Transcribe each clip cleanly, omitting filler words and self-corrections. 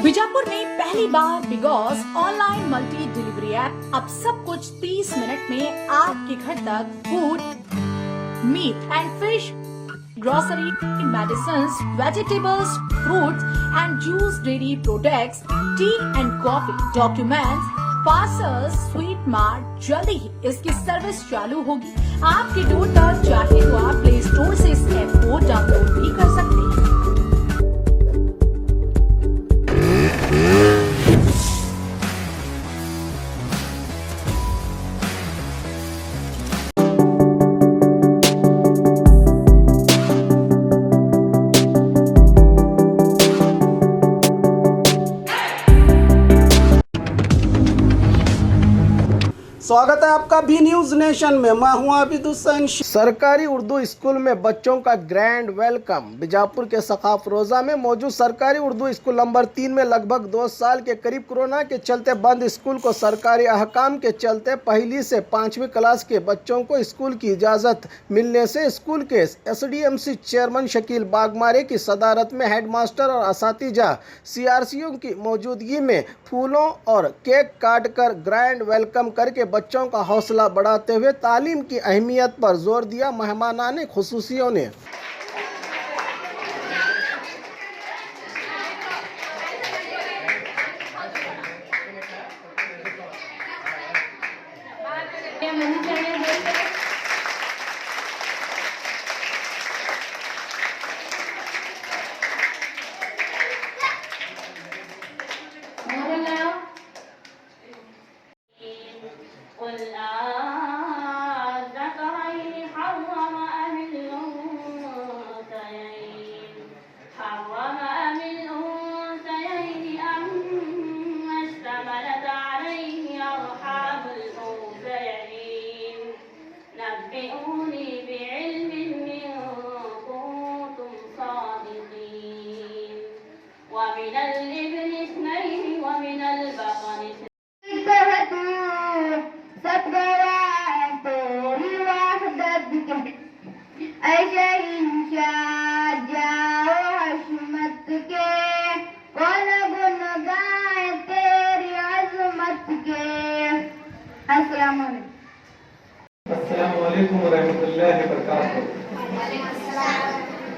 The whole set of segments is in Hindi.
बीजापुर में पहली बार बिगॉस ऑनलाइन मल्टी डिलीवरी ऐप। अब सब कुछ 30 मिनट में आपके घर तक। Food, meat and fish, grocery, medicines, vegetables, fruits and juice, dairy products, tea and coffee, documents, parcels, sweet mart. जल्दी ही इसकी सर्विस चालू होगी आपके डोर तक। चाहे तो आप प्ले स्टोर से इस ऐप को डाउनलोड भी कर सकते हैं। स्वागत है आपका बी न्यूज नेशन में। मैं हूं आबिद हुसैन। सरकारी उर्दू स्कूल में बच्चों का ग्रैंड वेलकम। बीजापुर के सखाफ रोजा में मौजूद सरकारी उर्दू स्कूल नंबर 3 में लगभग 2 साल के करीब कोरोना के चलते बंद स्कूल को सरकारी अहकाम के चलते पहली से 5वीं क्लास के बच्चों को स्कूल की इजाज़त मिलने से स्कूल के एसडीएमसी चेयरमैन शकील बागमारे की सदारत में हेडमास्टर और असातिजा सीआरसीओ की मौजूदगी में फूलों और केक काट कर ग्रैंड वेलकम करके बच्चों का हौसला बढ़ाते हुए तालीम की अहमियत पर जोर दिया। मेहमानाने खुसूसियों ने अस्सलामुअलैकुम वरहमतुल्लाहि वबरकातुहू।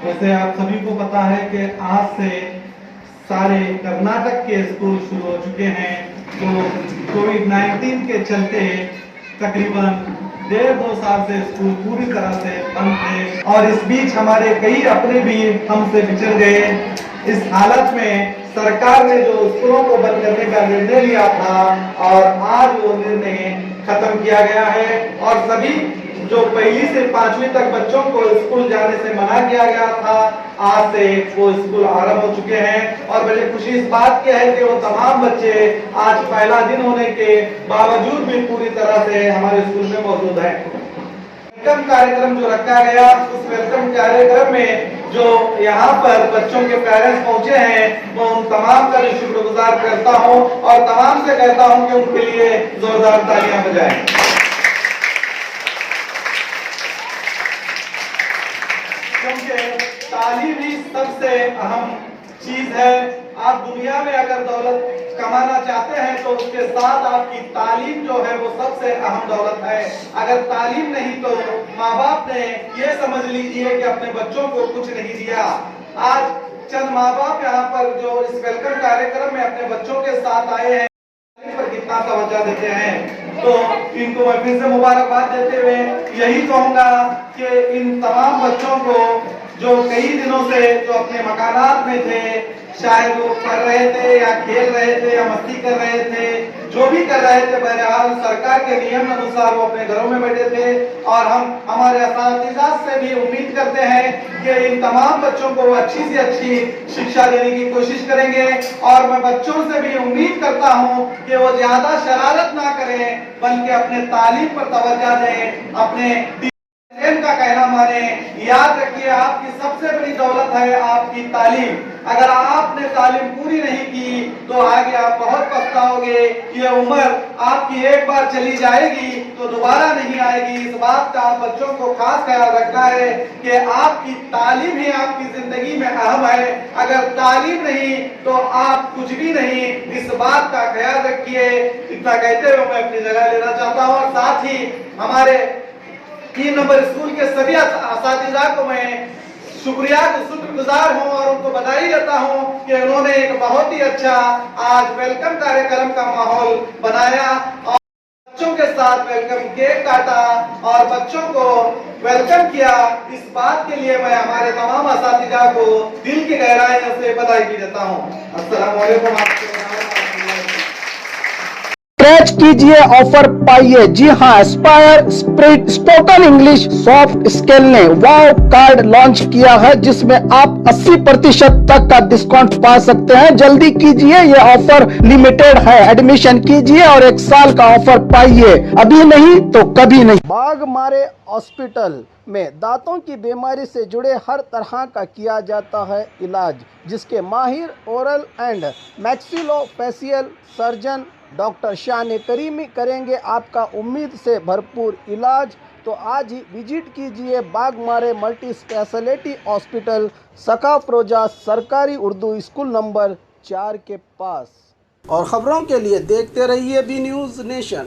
वैसे आप सभी को पता है कि आज से सारे कर्नाटक के स्कूल शुरू हो चुके हैं, जो कोविड-19 के चलते तकरीबन 1.5-2 साल से स्कूल पूरी तरह से बंद थे और इस बीच हमारे कई अपने भी हमसे बिछड़ गए। इस हालत में सरकार ने जो स्कूलों को बंद करने का निर्णय लिया था और आज वो निर्णय खत्म किया गया है और सभी जो 1ली से 5वीं तक बच्चों को स्कूल जाने से मना किया गया था, आज से वो स्कूल आरंभ हो चुके हैं। और बड़ी खुशी इस बात की है कि वो तमाम बच्चे आज पहला दिन होने के बावजूद भी पूरी तरह से हमारे स्कूल में मौजूद हैं। वेलकम कार्यक्रम जो रखा गया, उस वेलकम कार्यक्रम में जो यहाँ पर बच्चों के पेरेंट्स पहुंचे हैं, मैं उन तमाम का भी शुक्रगुजार करता हूँ और तमाम से कहता हूँ कि उनके लिए जोरदार तालियां बजाएं। क्योंकि तालीम ही सबसे अहम चीज है। आप दुनिया में अगर दौलत कमाना चाहते हैं तो उसके साथ आपकी तालीम जो है वो सबसे अहम दौलत है। अगर तालीम नहीं तो माँ बाप ने ये समझ लीजिए कि अपने बच्चों को कुछ नहीं दिया। आज चंद माँ बाप यहाँ पर जो इस वेलकम कार्यक्रम में अपने बच्चों के साथ आए हैं, पर कितना तवज्जो देते हैं, तो इनको मैं फिर से मुबारकबाद देते हुए यही कहूंगा कि इन तमाम बच्चों को जो कई दिनों से जो अपने मकानात में थे, शायद वो पढ़ रहे थे या खेल रहे थे या मस्ती कर रहे थे, जो भी कर रहे थे, बहरहाल सरकार के नियम अनुसार वो अपने घरों में बैठे थे और हम हमारे असातिज़ा से भी उम्मीद करते हैं कि इन तमाम बच्चों को अच्छी से अच्छी शिक्षा देने की कोशिश करेंगे। और मैं बच्चों से भी उम्मीद करता हूं कि वो ज्यादा शरारत ना करें बल्कि अपने तालीम पर तवज्जो दें, अपने का कहना माने। याद रखिए, आपकी सबसे बड़ी दौलत है आपकी तालीम। अगर आपने तालीम पूरी नहीं की तो आगे आप बहुत पछताओगे। ये उम्र आपकी एक बार चली जाएगी तो दोबारा नहीं आएगी। इस बात का बच्चों को खास ख्याल रखना है कि आपकी तालीम ही आपकी जिंदगी में अहम है। अगर तालीम नहीं तो आप कुछ भी नहीं। इस बात का ख्याल रखिए। इतना कहते हुए मैं अपनी जगह लेना चाहता हूँ और साथ ही हमारे 3 नंबर स्कूल के सभी असातिज़ा को मैं शुक्रगुजार हूं और उनको बधाई देता हूं कि उन्होंने एक बहुत ही अच्छा आज वेलकम कार्यक्रम का माहौल बनाया और बच्चों के साथ वेलकम केक काटा और बच्चों को वेलकम किया। इस बात के लिए मैं हमारे तमाम असातिज़ा को दिल की गहराइयों से बधाई भी देता हूं। अस्सलाम वालेकुम। स्क्रैच कीजिए, ऑफर पाइए। जी हाँ, Aspire spoken English soft skill ने वाव कार्ड लॉन्च किया है जिसमें आप 80% तक का डिस्काउंट पा सकते हैं। जल्दी कीजिए, ये ऑफर लिमिटेड है। एडमिशन कीजिए और 1 साल का ऑफर पाइए। अभी नहीं तो कभी नहीं। बाघमारे हॉस्पिटल में दांतों की बीमारी से जुड़े हर तरह का किया जाता है इलाज, जिसके माहिर oral and maxillofacial surgeon doctor शान करीमी करेंगे आपका उम्मीद से भरपूर इलाज। तो आज ही विजिट कीजिए बाघमारे मल्टी स्पेशलिटी हॉस्पिटल, सकाफरोजा सरकारी उर्दू स्कूल नंबर 4 के पास। और खबरों के लिए देखते रहिए बी न्यूज़ नेशन।